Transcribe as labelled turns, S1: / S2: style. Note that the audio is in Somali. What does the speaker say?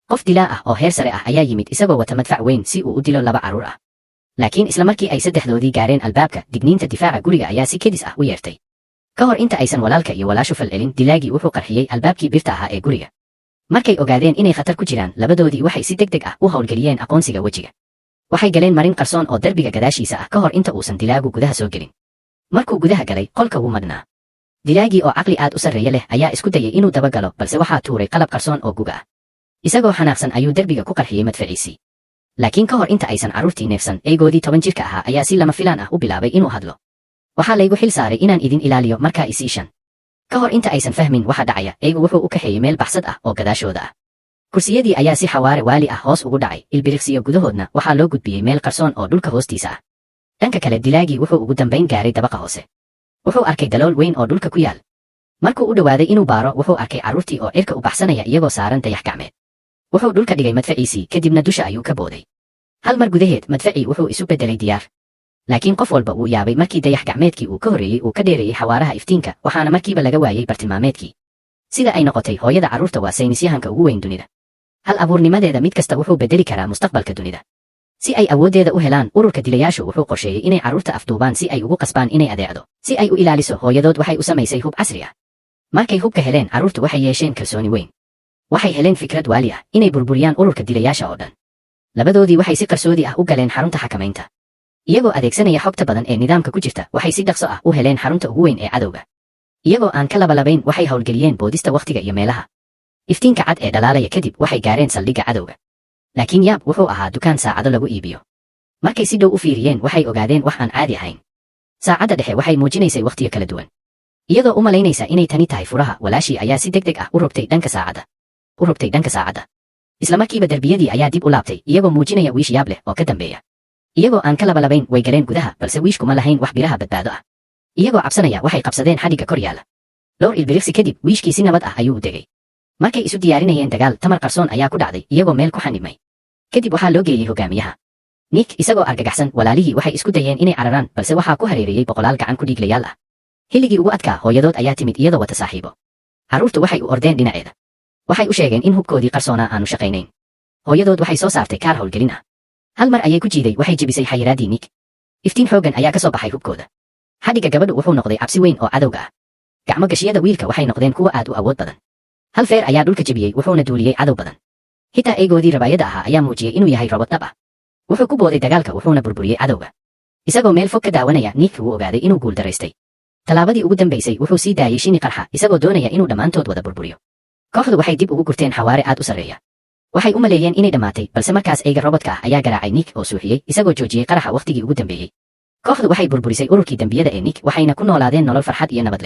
S1: qof dilaa ah oo heer sare ah ayaa yimid isagoo wata madfac weyn si uu u dilo 2 carruur ah. laakiin isla markii ay saddexdoodii gaareen albaabka, digniinta difaaca guriga ayaa si kedis ah u yeertay. ka hor inta aysan walaalka iyo walaashu falcelin, dilaagii wuxuu qarxiyey albaabkii birta ahaa ee guriga. markay ogaadeen inay khatar ku jiraan, labadoodii waxay si degdeg ah u howlgeliyeen aqoonsiga wejiga. waxay galeen marin qarsoon oo derbiga gadaashiisa ah ka hor inta uusan dilaagu gudaha soo gelin. markuu gudaha galay, qolka wuu madhnaa. dilaagii oo caqli aad u sarreeya leh ayaa isku dayay inuu dabagalo, balse waxaa tuuray qalab qarsoon oo guga ah. isagoo xanaaqsan ayuu derbiga ku qarxiyey madfaciisii. laakiin ka hor inta aysan carruurtii neefsan, eygoodii 10 jirka ahaa ayaa si lama filaan ah u bilaabay inuu hadlo. waxaa laygu xil saaray inaan idin ilaaliyo markaa isiishan. ka hor inta aysan fahmin waxa dhacaya, eygu wuxuu u kaxeeyey meel baxsad ah oo gadaashooda ah. kursiyadii ayaa si xawaare waali ah hoos ugu dhacay, ilbiriqsiyo gudahoodna waxaa loo gudbiyey meel qarsoon oo dhulka hoostiisa ah. dhanka kale, dilaagii wuxuu ugu dambayn gaaray dabaqa hoose. wuxuu arkay dalool weyn oo dhulka ku yaal. markuu u dhowaaday inuu baaro, wuxuu arkay carruurtii oo cirka u baxsanaya iyagoo saaran dayax gacmeed. wuxuu dhulka dhigay madfaciisii, kadibna dusha ayuu ka booday. hal mar gudaheed, madfacii wuxuu isu beddelay diyaar. laakiin qof walba wuu yaabay markii dayax gacmeedkii uu ka horreeyey uu ka dheereeyey xawaaraha iftiinka, waxaana markiiba laga waayey bartilmaameedkii. sida ay noqotay, hooyada carruurta waa saynisyahanka ugu weyn dunida. hal abuurnimadeeda mid kasta wuxuu beddeli karaa mustaqbalka dunida. si ay awooddeeda u helaan, ururka dilayaashu wuxuu qorsheeyey inay carruurta afduubaan si ay ugu qasbaan inay adeecdo. si ay u ilaaliso, hooyadood waxay u samaysay hub casri ah. markay hubka heleen, carruurtu waxay yeesheen kalsooni weyn. waxay heleen fikrad waali ah inay burburiyaan ururka dilayaasha oo dhan. labadoodii waxay si qarsoodi ah u galeen xarunta xakamaynta. iyagoo adeegsanaya xogta badan ee nidaamka ku jirta, waxay si dhaqso ah u heleen xarunta ugu weyn ee cadowga. iyagoo aan ka labalabayn, waxay howlgeliyeen boodista wakhtiga iyo meelaha. iftiinka cad ee dhalaalaya kadib, waxay gaareen saldhigga cadowga. laakiin yaab wuxuu ahaa dukaan saacado lagu iibiyo. markay si dhow u fiiriyeen, waxay ogaadeen wax aan caadi ahayn. saacadda dhexe waxay muujinaysay wakhtiyo kala duwan. iyadoo u malaynaysa inay tani tahay furaha, walaashii ayaa si degdeg ah u rogtay dhanka saacadda. isla markiiba derbiyadii ayaa dib u laabtay, iyagoo muujinaya wiish yaab leh oo ka dambeeya. iyagoo aan ka labalabayn, way galeen gudaha, balse wiishkuma lahayn wax biraha badbaado ah. iyagoo cabsanaya, waxay qabsadeen xadhigga kor yaala. dhowr ilbiriqsi kadib, wiishkii si nabad ah ayuu u degay. markay isu diyaarinayeen dagaal, tamar qarsoon ayaa ku dhacday, iyagoo meel ku xanibmay. kadib waxaa loo geeyey hogaamiyaha. nick, isagoo argagaxsan, walaalihii waxay isku dayeen inay cararaan, balse waxaa ku hareereeyey boqolaal gacan ku dhiiglayaal ah. xilligii ugu adkaa, hooyadood ayaa timid iyadoo wata saaxiibo. carruurtu waxay u ordeen dhinaceeda. waxay u sheegeen in hubkoodii qarsoonaa aanu shaqaynayn. hooyadood waxay soo saartay kaar howlgelin ah. hal mar ayay ku jiiday, waxay jebisay xayiraaddii nick. iftiin xooggan ayaa ka soo baxay hubkooda. xadhigga gabadhu wuxuu noqday cabsi weyn oo cadowga ah. gacmo gashiyada wiilka waxay noqdeen kuwa aad u awood badan. hal feer ayaa dhulka jebiyey, wuxuuna duuliyey cadow badan. xitaa eygoodii rabaayada ahaa ayaa muujiyey inuu yahay robot dhab ah. wuxuu ku booday dagaalka, wuxuuna burburiyey cadowga. isagoo meel fog ka daawanaya, nick wuu ogaaday inuu guul daraystay. tallaabadii ugu dambaysay, wuxuu sii daayey shini qarxa, isagoo doonaya inuu dhammaantood wada burburiyo. kooxdu waxay dib ugu gurteen xawaare aad u sarreeya. waxay u maleeyeen inay dhammaatay, balse markaas eyga robodka ah ayaa garaacay nick oo suuxiyey, isagoo joojiyey qaraxa wakhtigii ugu dambeeyey. kooxdu waxay burburisay ururkii dembiyada ee nick, waxayna ku noolaadeen nolol farxad iyo nabad leh.